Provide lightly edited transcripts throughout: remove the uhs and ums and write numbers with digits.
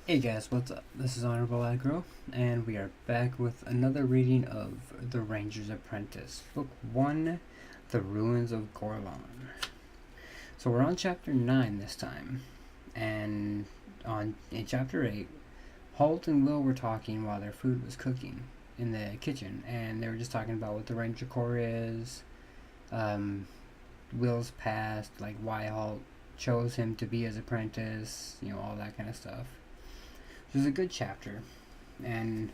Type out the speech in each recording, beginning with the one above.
Hey guys, what's up? This is honorableaggro, and we are back with another reading of The Ranger's Apprentice, Book 1, The Ruins of Gorlan. So we're on Chapter 9 this time, and in Chapter 8, Holt and Will were talking while their food was cooking in the kitchen, and they were just talking about what the Ranger Corps is, Will's past, like why Holt chose him to be his apprentice, all that kind of stuff. It was a good chapter, and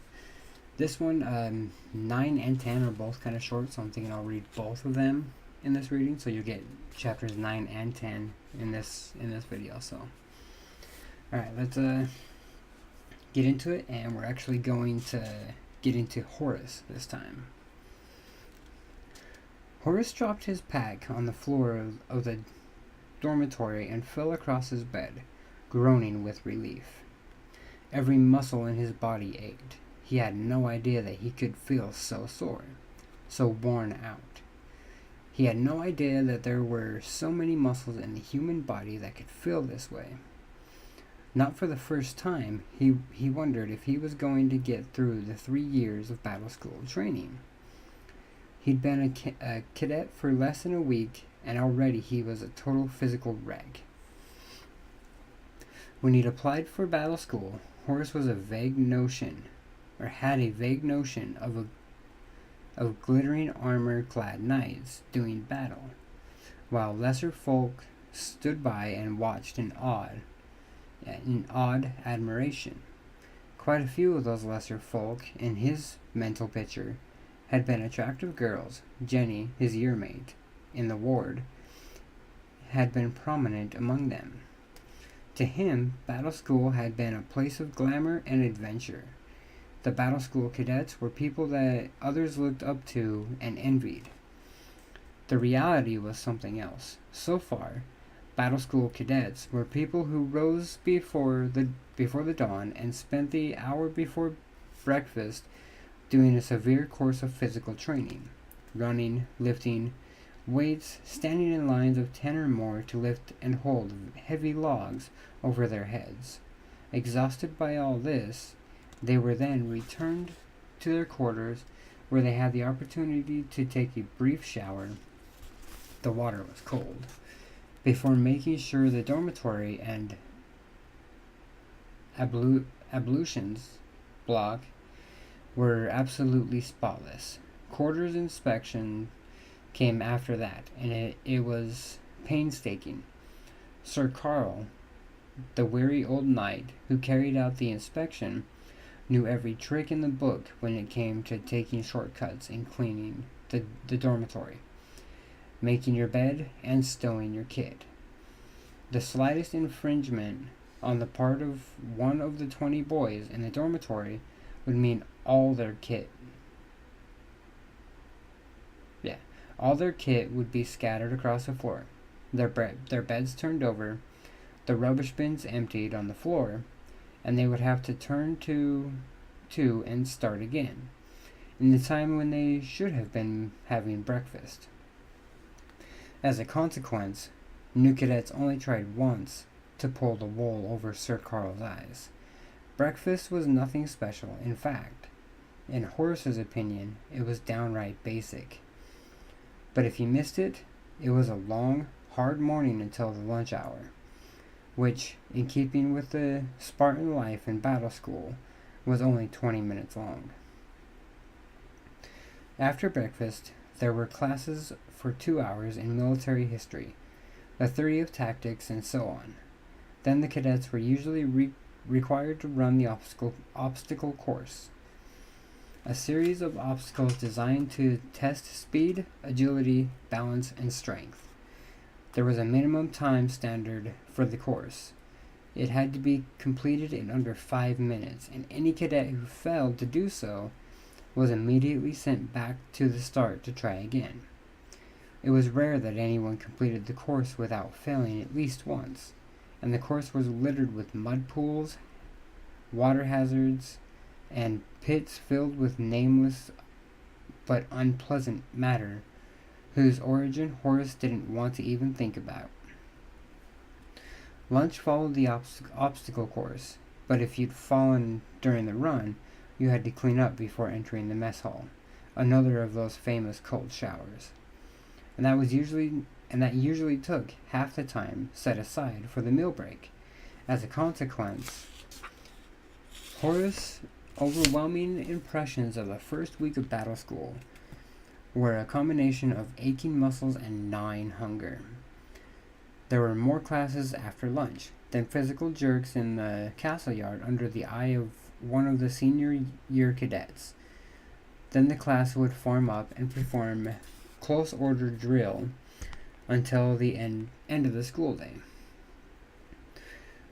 this one, 9 and 10 are both kind of short, so I'm thinking I'll read both of them in this reading, so you'll get chapters 9 and 10 in this video. So, alright, let's get into it, and we're actually going to get into Horace this time. Horace dropped his pack on the floor of the dormitory and fell across his bed, groaning with relief. Every muscle in his body ached. He had no idea that he could feel so sore, so worn out. He had no idea that there were so many muscles in the human body that could feel this way. Not for the first time, he wondered if he was going to get through the 3 years of battle school training. He'd been a cadet for less than a week, and already he was a total physical wreck. When he'd applied for battle school, Horace had a vague notion of glittering armor-clad knights doing battle, while lesser folk stood by and watched in awed admiration. Quite a few of those lesser folk, in his mental picture, had been attractive girls. Jenny, his yearmate in the ward, had been prominent among them. To him, battle school had been a place of glamour and adventure. The battle school cadets were people that others looked up to and envied. The reality was something else. So far, battle school cadets were people who rose before the dawn and spent the hour before breakfast doing a severe course of physical training, running, lifting weights, standing in lines of 10 or more to lift and hold heavy logs over their heads. Exhausted by all this, they were then returned to their quarters, where they had the opportunity to take a brief shower. The water was cold, before making sure the dormitory and ablutions block were absolutely spotless. Quarters inspection came after that, and it was painstaking. Sir Carl, the weary old knight who carried out the inspection, knew every trick in the book when it came to taking shortcuts in cleaning the dormitory, making your bed, and stowing your kit. The slightest infringement on the part of one of the 20 boys in the dormitory would mean all their kit would be scattered across the floor, their beds turned over, the rubbish bins emptied on the floor, and they would have to turn to and start again, in the time when they should have been having breakfast. As a consequence, new cadets only tried once to pull the wool over Sir Carl's eyes. Breakfast was nothing special. In fact, in Horace's opinion, it was downright basic. But if he missed it, it was a long, hard morning until the lunch hour, which, in keeping with the Spartan life in battle school, was only 20 minutes long. After breakfast, there were classes for 2 hours in military history, a theory of tactics, and so on. Then the cadets were usually required to run the obstacle course, a series of obstacles designed to test speed, agility, balance, and strength. There was a minimum time standard for the course. It had to be completed in under 5 minutes, and any cadet who failed to do so was immediately sent back to the start to try again. It was rare that anyone completed the course without failing at least once, and the course was littered with mud pools, water hazards, and pits filled with nameless but unpleasant matter whose origin Horace didn't want to even think about. Lunch followed the obstacle course, but if you'd fallen during the run, you had to clean up before entering the mess hall, another of those famous cold showers. And that usually took half the time set aside for the meal break. As a consequence, Horace's overwhelming impressions of the first week of battle school were a combination of aching muscles and gnawing hunger. There were more classes after lunch, then physical jerks in the castle yard under the eye of one of the senior year cadets. Then the class would form up and perform close order drill until the end of the school day,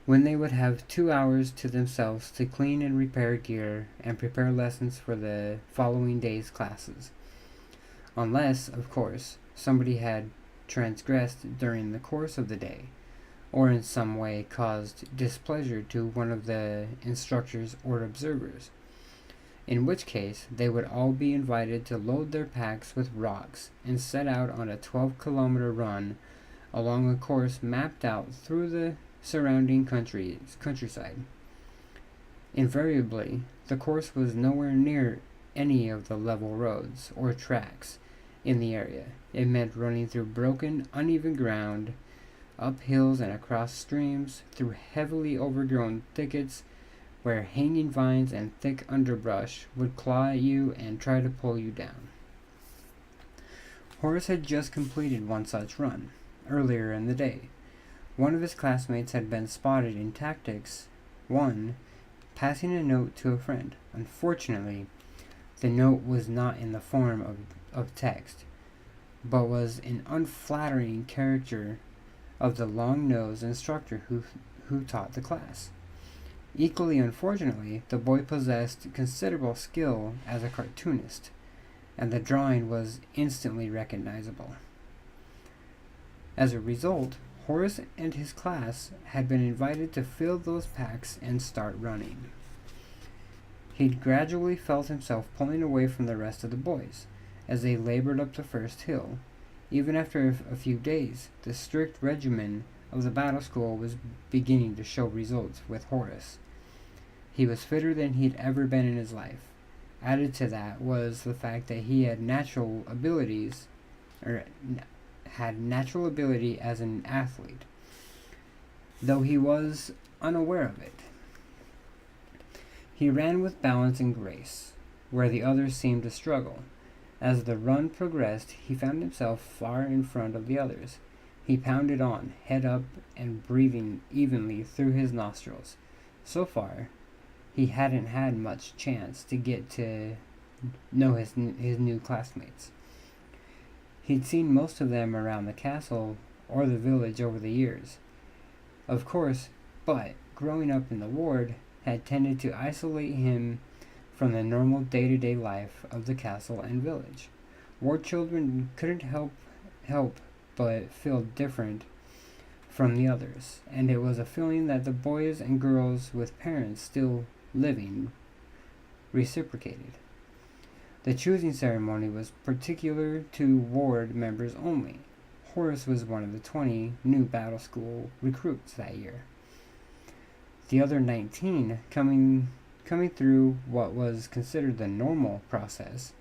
when they would have 2 hours to themselves to clean and repair gear and prepare lessons for the following day's classes. Unless, of course, somebody had transgressed during the course of the day, or in some way caused displeasure to one of the instructors or observers, in which case they would all be invited to load their packs with rocks and set out on a 12-kilometer run along a course mapped out through the surrounding countryside. Invariably, the course was nowhere near any of the level roads or tracks in the area. It meant running through broken, uneven ground, up hills and across streams, through heavily overgrown thickets where hanging vines and thick underbrush would claw at you and try to pull you down. Horace had just completed one such run, earlier in the day. One of his classmates had been spotted in Tactics 1 passing a note to a friend. Unfortunately, the note was not in the form of text, but was an unflattering caricature of the long-nosed instructor who taught the class. Equally unfortunately, the boy possessed considerable skill as a cartoonist, and the drawing was instantly recognizable. As a result, Horace and his class had been invited to fill those packs and start running. He'd gradually felt himself pulling away from the rest of the boys as they labored up the first hill. Even after a few days, the strict regimen of the battle school was beginning to show results with Horace. He was fitter than he'd ever been in his life. Added to that was the fact that he had natural ability as an athlete, though he was unaware of it. He ran with balance and grace, where the others seemed to struggle. As the run progressed, he found himself far in front of the others. He pounded on, head up, and breathing evenly through his nostrils. So far, he hadn't had much chance to get to know his new classmates. He'd seen most of them around the castle or the village over the years, of course, but growing up in the ward had tended to isolate him from the normal day-to-day life of the castle and village. Ward children couldn't help but feel different from the others, and it was a feeling that the boys and girls with parents still living reciprocated. The choosing ceremony was particular to ward members only. Horace was one of the 20 new battle school recruits that year. The other 19 coming through what was considered the normal process,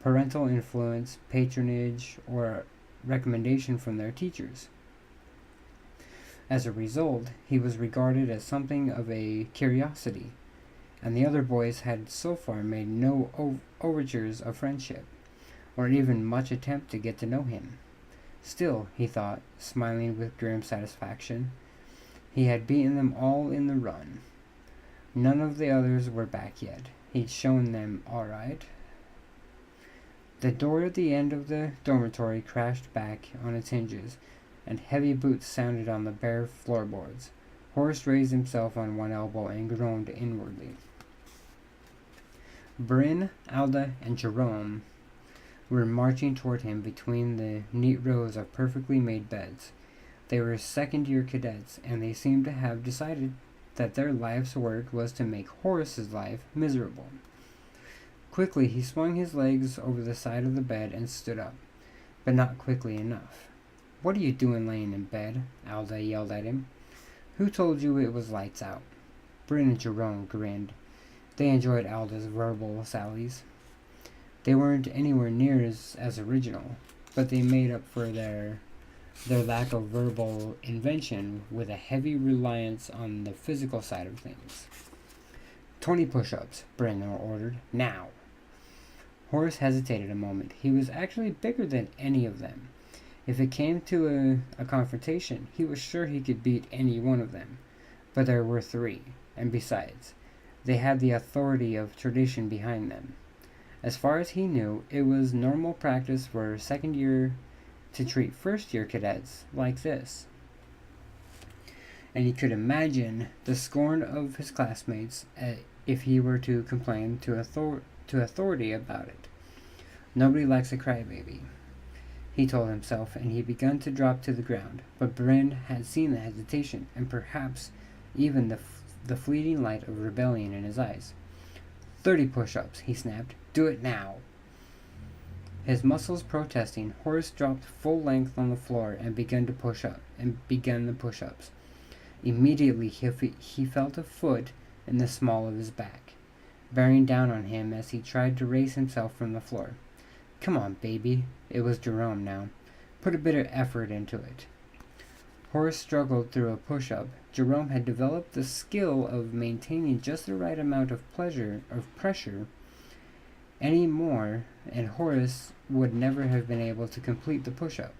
parental influence, patronage, or recommendation from their teachers. As a result, he was regarded as something of a curiosity, and the other boys had so far made no overtures of friendship, or even much attempt to get to know him. Still, he thought, smiling with grim satisfaction, he had beaten them all in the run. None of the others were back yet. He'd shown them all right. The door at the end of the dormitory crashed back on its hinges, and heavy boots sounded on the bare floorboards. Horace raised himself on one elbow and groaned inwardly. Bryn, Alda, and Jerome were marching toward him between the neat rows of perfectly made beds. They were second-year cadets, and they seemed to have decided that their life's work was to make Horace's life miserable. Quickly, he swung his legs over the side of the bed and stood up, but not quickly enough. "What are you doing laying in bed?" Alda yelled at him. "Who told you it was lights out?" Bryn and Jerome grinned. They enjoyed Alda's verbal sallies. They weren't anywhere near as original, but they made up for their lack of verbal invention with a heavy reliance on the physical side of things. 20 push-ups, Bryn ordered. Now. Horace hesitated a moment. He was actually bigger than any of them. If it came to a confrontation, he was sure he could beat any one of them. But there were 3, and besides, they had the authority of tradition behind them. As far as he knew, it was normal practice for second year to treat first-year cadets like this. And he could imagine the scorn of his classmates if he were to complain to authority about it. Nobody likes a crybaby, he told himself, and he began to drop to the ground. But Bryn had seen the hesitation, and perhaps even the fleeting light of rebellion in his eyes. 30 push-ups, he snapped. Do it now. His muscles protesting, Horace dropped full length on the floor and began the push-ups. Immediately he felt a foot in the small of his back, bearing down on him as he tried to raise himself from the floor. Come on, baby. It was Jerome now. Put a bit of effort into it. Horace struggled through a push-up. Jerome had developed the skill of maintaining just the right amount of pressure any more, and Horace would never have been able to complete the push-up.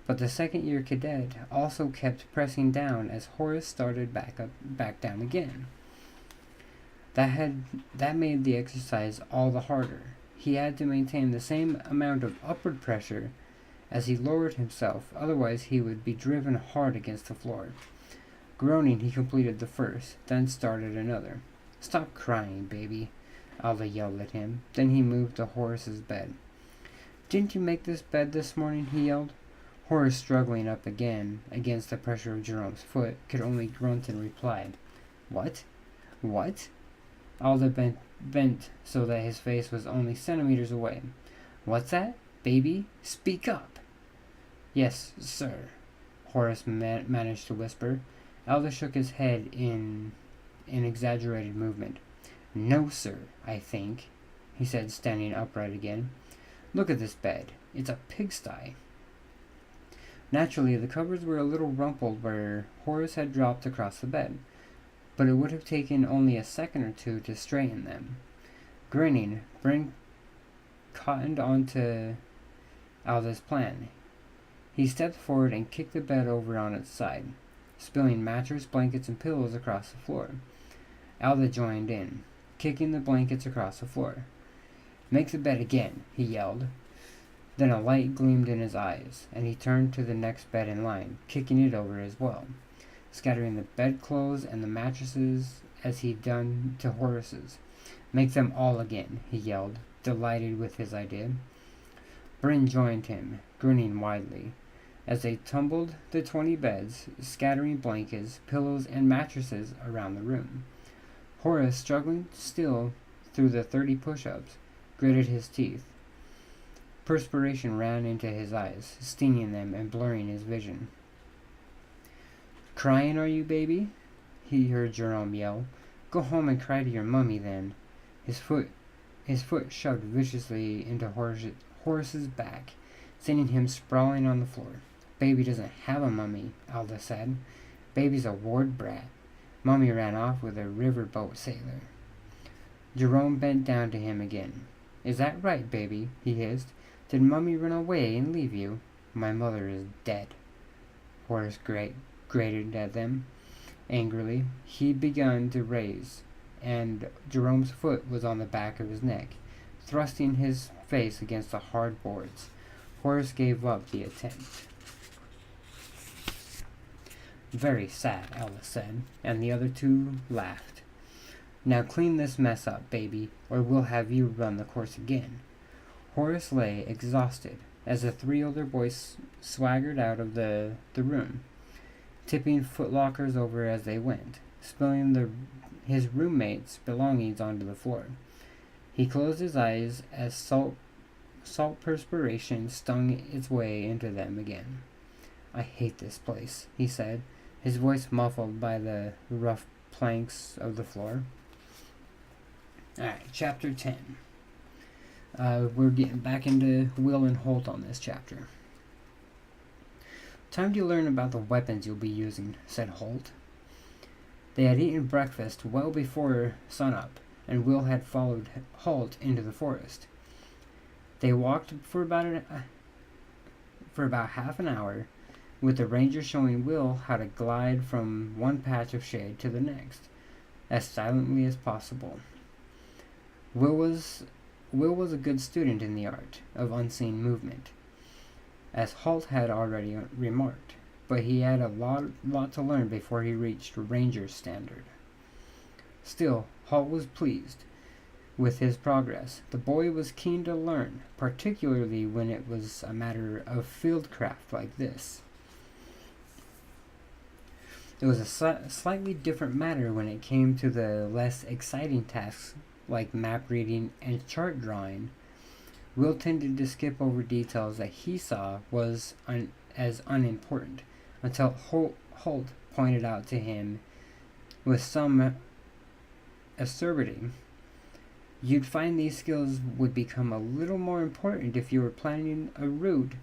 But the second-year cadet also kept pressing down as Horace started back down again. That made the exercise all the harder. He had to maintain the same amount of upward pressure as he lowered himself, otherwise he would be driven hard against the floor. Groaning, he completed the first, then started another. Stop crying, baby, Alda yelled at him. Then he moved to Horace's bed. Didn't you make this bed this morning? He yelled. Horace, struggling up again against the pressure of Jerome's foot, could only grunt and reply, What? What? Alda bent so that his face was only centimeters away. What's that? Baby? Speak up! Yes, sir, Horace managed to whisper. Alda shook his head in an exaggerated movement. No, sir, I think, he said, standing upright again. Look at this bed. It's a pigsty. Naturally, the covers were a little rumpled where Horace had dropped across the bed, but it would have taken only a second or two to straighten them. Grinning, Bryn cottoned onto Alda's plan. He stepped forward and kicked the bed over on its side, spilling mattress, blankets, and pillows across the floor. Alda joined in, kicking the blankets across the floor. Make the bed again, he yelled. Then a light gleamed in his eyes, and he turned to the next bed in line, kicking it over as well, scattering the bedclothes and the mattresses as he'd done to Horace's. Make them all again, he yelled, delighted with his idea. Bryn joined him, grinning widely, as they tumbled the 20 beds, scattering blankets, pillows, and mattresses around the room. Horace, struggling still through the 30 push-ups, gritted his teeth. Perspiration ran into his eyes, stinging them and blurring his vision. Crying, are you, baby? He heard Jerome yell. Go home and cry to your mummy, then. His foot shoved viciously into Horace's back, sending him sprawling on the floor. Baby doesn't have a mummy, Alda said. Baby's a ward brat. Mummy ran off with a riverboat sailor. Jerome bent down to him again. Is that right, baby? He hissed. Did Mummy run away and leave you? My mother is dead. Horace grated at them angrily. He'd begun to raise, and Jerome's foot was on the back of his neck, thrusting his face against the hard boards. Horace gave up the attempt. Very sad, Alda said, and the other two laughed. Now clean this mess up, baby, or we'll have you run the course again. Horace lay exhausted as the 3 older boys swaggered out of the room, tipping footlockers over as they went, spilling his roommates' belongings onto the floor. He closed his eyes as salt perspiration stung its way into them again. I hate this place, he said, his voice muffled by the rough planks of the floor. Alright, chapter 10. We're getting back into Will and Holt on this chapter. Time to learn about the weapons you'll be using, said Holt. They had eaten breakfast well before sunup, and Will had followed Holt into the forest. They walked for about half an hour, with the ranger showing Will how to glide from one patch of shade to the next, as silently as possible. Will was a good student in the art of unseen movement, as Holt had already remarked, but he had a lot to learn before he reached Ranger's standard. Still, Holt was pleased with his progress. The boy was keen to learn, particularly when it was a matter of fieldcraft like this. It was a slightly different matter when it came to the less exciting tasks like map reading and chart drawing. Will tended to skip over details that he saw was as unimportant, until Holt pointed out to him with some acerbity. You'd find these skills would become a little more important if you were planning a route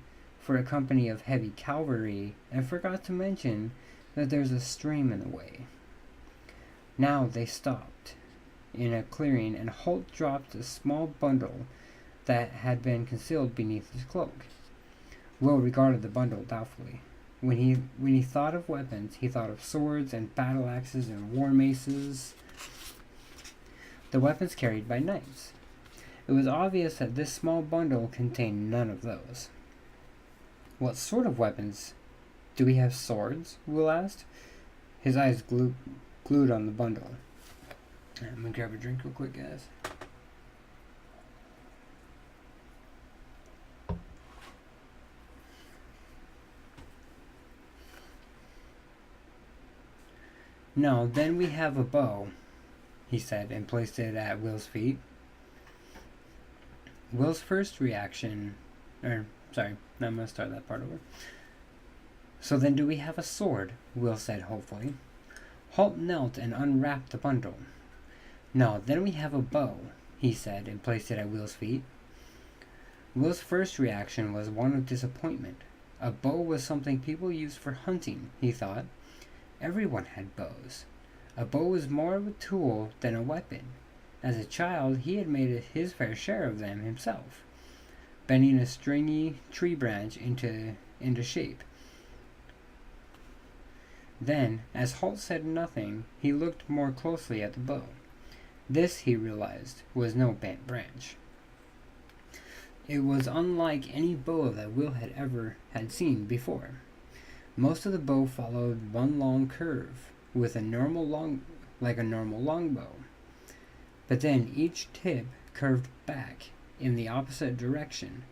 for a company of heavy cavalry and forgot to mention that there's a stream in the way. Now they stopped in a clearing, and Holt dropped a small bundle that had been concealed beneath his cloak. Will regarded the bundle doubtfully. When he thought of weapons, he thought of swords and battle axes and war maces, the weapons carried by knights. It was obvious that this small bundle contained none of those. What sort of weapons? Do we have swords? Will asked, his eyes glued on the bundle. I'm gonna grab a drink real quick, guys. No, then we have a bow, he said, and placed it at Will's feet. Will's first reaction, I'm gonna start that part over. So then do we have a sword? Will said hopefully. Holt knelt and unwrapped the bundle. No, then we have a bow, he said, and placed it at Will's feet. Will's first reaction was one of disappointment. A bow was something people used for hunting, he thought. Everyone had bows. A bow was more of a tool than a weapon. As a child, he had made his fair share of them himself, bending a stringy tree branch into shape. Then, as Holt said nothing, he looked more closely at the bow. This, he realized, was no bent branch. It was unlike any bow that Will had seen before. Most of the bow followed one long curve, like a normal longbow. But then each tip curved back in the opposite direction.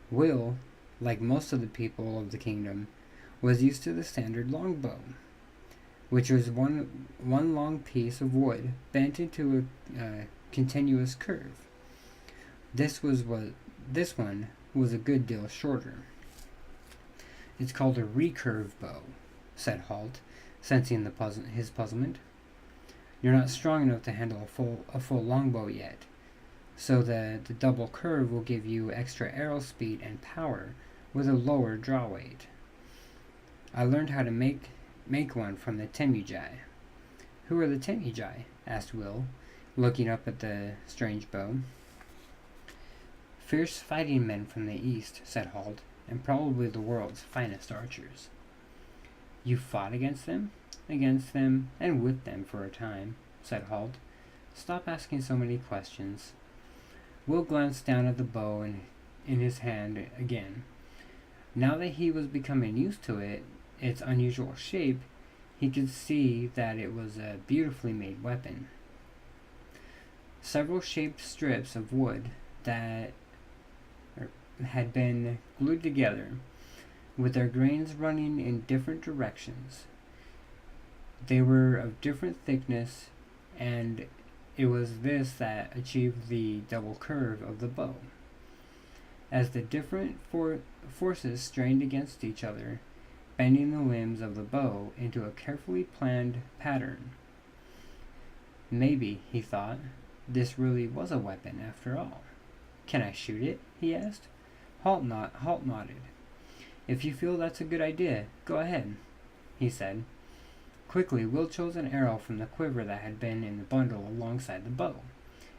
Will, like most of the people of the kingdom, was used to the standard longbow, which was one long piece of wood bent into a continuous curve. This one was a good deal shorter. It's called a recurve bow, said Holt, sensing his puzzlement. You're not strong enough to handle a full longbow yet, so the double curve will give you extra arrow speed and power with a lower draw weight. I learned how to make one from the Temujai. Who are the Temujai? Asked Will, looking up at the strange bow. Fierce fighting men from the east, said Holt, and probably the world's finest archers. You fought against them? Against them, and with them for a time, said Holt. Stop asking so many questions. Will glanced down at the bow in his hand again. Now that he was becoming used to its unusual shape, he could see that it was a beautifully made weapon. Several shaped strips of wood that had been glued together, with their grains running in different directions. They were of different thickness, and it was this that achieved the double curve of the bow. As the different forces strained against each other, bending the limbs of the bow into a carefully planned pattern, Maybe, he thought, this really was a weapon after all. Can I shoot it? He asked. Halt nodded. If you feel that's a good idea, go ahead, he said. Quickly, Will chose an arrow from the quiver that had been in the bundle alongside the bow,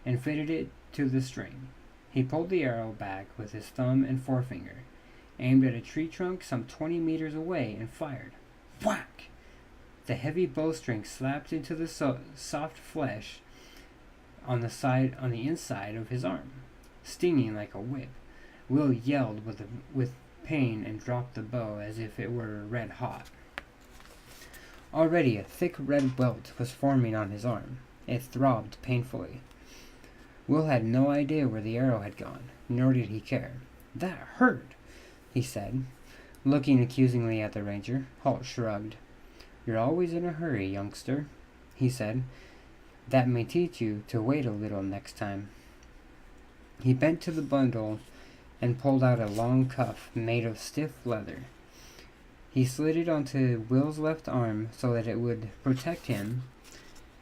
and fitted it to the string. He pulled the arrow back with his thumb and forefinger, aimed at a tree trunk some 20 meters away, and fired. Whack! The heavy bowstring slapped into the soft flesh on the inside of his arm, stinging like a whip. Will yelled with pain and dropped the bow as if it were red hot. Already a thick red welt was forming on his arm. It throbbed painfully. Will had no idea where the arrow had gone, nor did he care. That hurt, he said, looking accusingly at the ranger. Halt shrugged. You're always in a hurry, youngster, he said. That may teach you to wait a little next time. He bent to the bundle and pulled out a long cuff made of stiff leather. He slid it onto Will's left arm so that it would protect him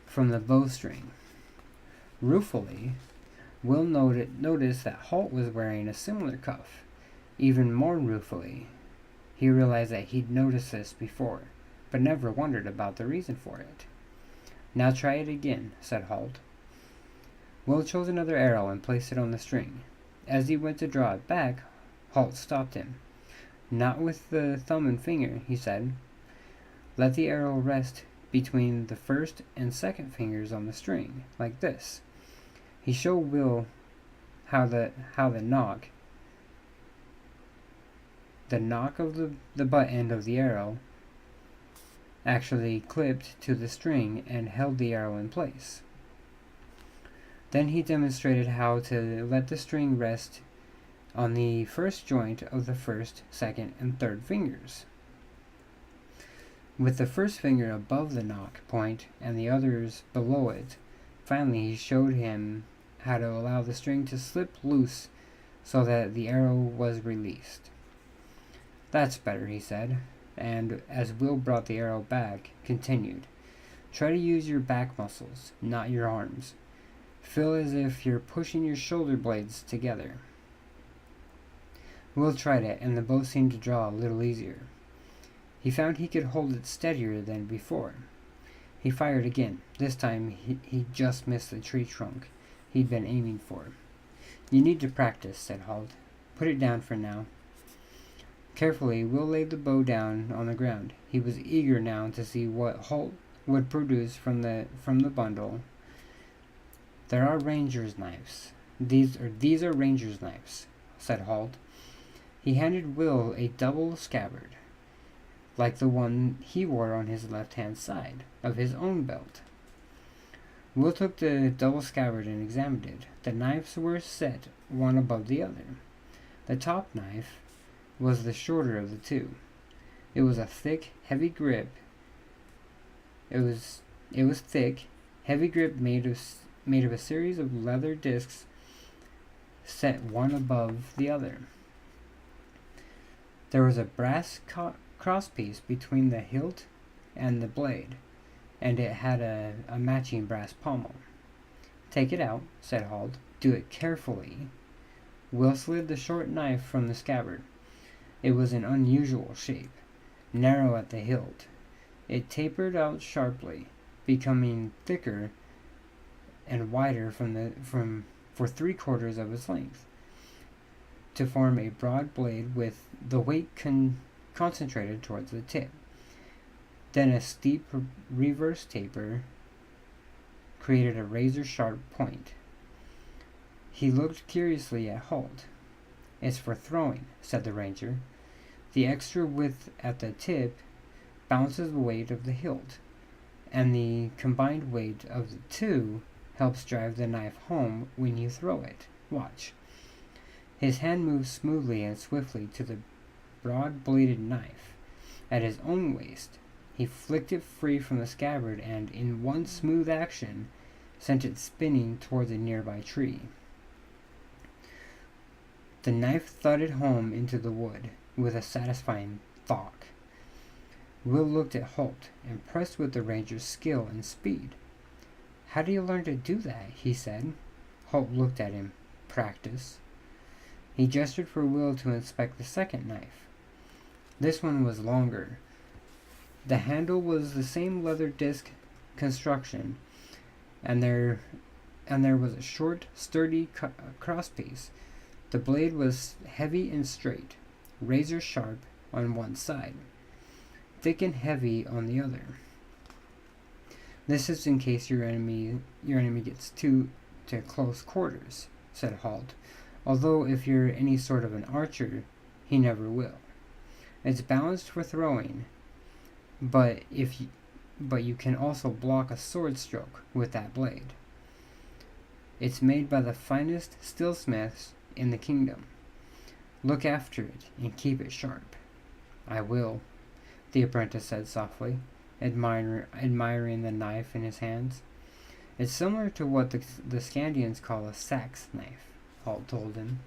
from the bowstring. Ruefully, Will noticed that Halt was wearing a similar cuff. Even more ruefully, he realized that he'd noticed this before, but never wondered about the reason for it. Now try it again, said Halt. Will chose another arrow and placed it on the string. As he went to draw it back, Halt stopped him. Not with the thumb and finger, he said. Let the arrow rest between the first and second fingers on the string, like this. He showed Will how the knock of the butt end of the arrow actually clipped to the string and held the arrow in place. Then he demonstrated how to let the string rest on the first joint of the first, second, and third fingers, with the first finger above the knock point and the others below it. Finally, he showed him how to allow the string to slip loose so that the arrow was released. That's better, he said, and as Will brought the arrow back, continued. Try to use your back muscles, not your arms. Feel as if you're pushing your shoulder blades together. Will tried it, and the bow seemed to draw a little easier. He found he could hold it steadier than before. He fired again. This time he just missed the tree trunk he'd been aiming for. You need to practice, said Halt. Put it down for now. Carefully, Will laid the bow down on the ground. He was eager now to see what Halt would produce from the bundle. There are ranger's knives. These are ranger's knives, said Halt. He handed Will a double scabbard, like the one he wore on his left-hand side of his own belt. Will took the double scabbard and examined it. The knives were set one above the other. The top knife was the shorter of the two. It was a thick, heavy grip. It was thick, heavy grip made of a series of leather discs set one above the other. There was a brass crosspiece between the hilt and the blade, and it had a matching brass pommel. Take it out, said Halt. Do it carefully. Will slid the short knife from the scabbard. It was an unusual shape, narrow at the hilt. It tapered out sharply, becoming thicker and wider for 3/4 of its length, to form a broad blade with the weight concentrated towards the tip. Then a steep reverse taper created a razor-sharp point. He looked curiously at Halt. It's for throwing, said the ranger. The extra width at the tip balances the weight of the hilt, and the combined weight of the two helps drive the knife home when you throw it. Watch. His hand moved smoothly and swiftly to the broad-bladed knife at his own waist. He flicked it free from the scabbard and, in one smooth action, sent it spinning towards a nearby tree. The knife thudded home into the wood with a satisfying thwack. Will looked at Halt, impressed with the ranger's skill and speed. How do you learn to do that? He said. Holt looked at him. Practice. He gestured for Will to inspect the second knife. This one was longer. The handle was the same leather disc construction, and there was a short, sturdy crosspiece. The blade was heavy and straight, razor sharp on one side, thick and heavy on the other. This is in case your enemy gets to close quarters, said Holt. Although if you're any sort of an archer, he never will. It's balanced for throwing, but you can also block a sword stroke with that blade. It's made by the finest stillsmiths in the kingdom. Look after it and keep it sharp. I will, the apprentice said softly, admiring the knife in his hands. It's similar to what the Scandians call a sax knife, Holt told him.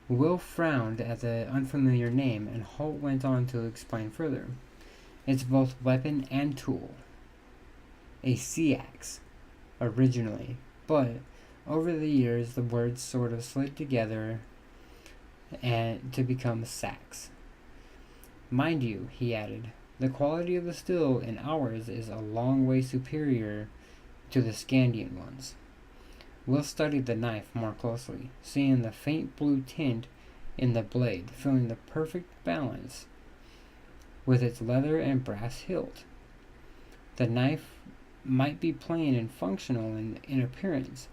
Will frowned at the unfamiliar name, and Holt went on to explain further. It's both weapon and tool. A sea-axe, originally, but over the years the words sort of slid together and to become sax. Mind you, he added, the quality of the steel in ours is a long way superior to the Scandian ones. Will studied the knife more closely, seeing the faint blue tint in the blade, feeling the perfect balance with its leather and brass hilt. The knife might be plain and functional in appearance,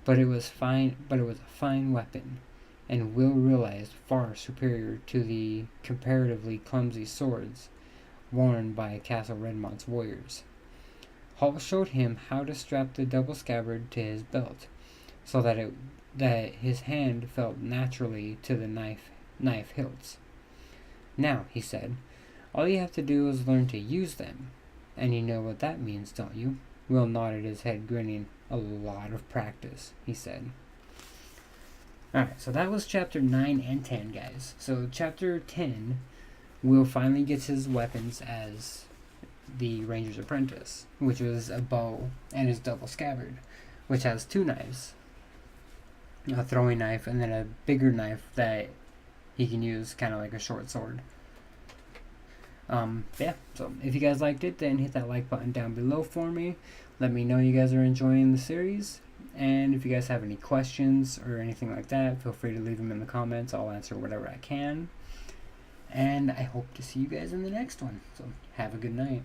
but it was a fine weapon, and Will realized far superior to the comparatively clumsy swords worn by Castle Redmont's warriors. Holt showed him how to strap the double scabbard to his belt, so that his hand felt naturally to the knife hilts. Now, he said, all you have to do is learn to use them. And you know what that means, don't you? Will nodded his head, grinning. A lot of practice, he said. Alright, so that was chapter 9 and 10, guys. So chapter 10, Will finally gets his weapons as the Ranger's apprentice, which was a bow and his double scabbard, which has two knives. A throwing knife and then a bigger knife that he can use kind of like a short sword. Yeah, so if you guys liked it, then hit that like button down below for me. Let me know you guys are enjoying the series. And if you guys have any questions or anything like that, feel free to leave them in the comments. I'll answer whatever I can. And I hope to see you guys in the next one. So have a good night.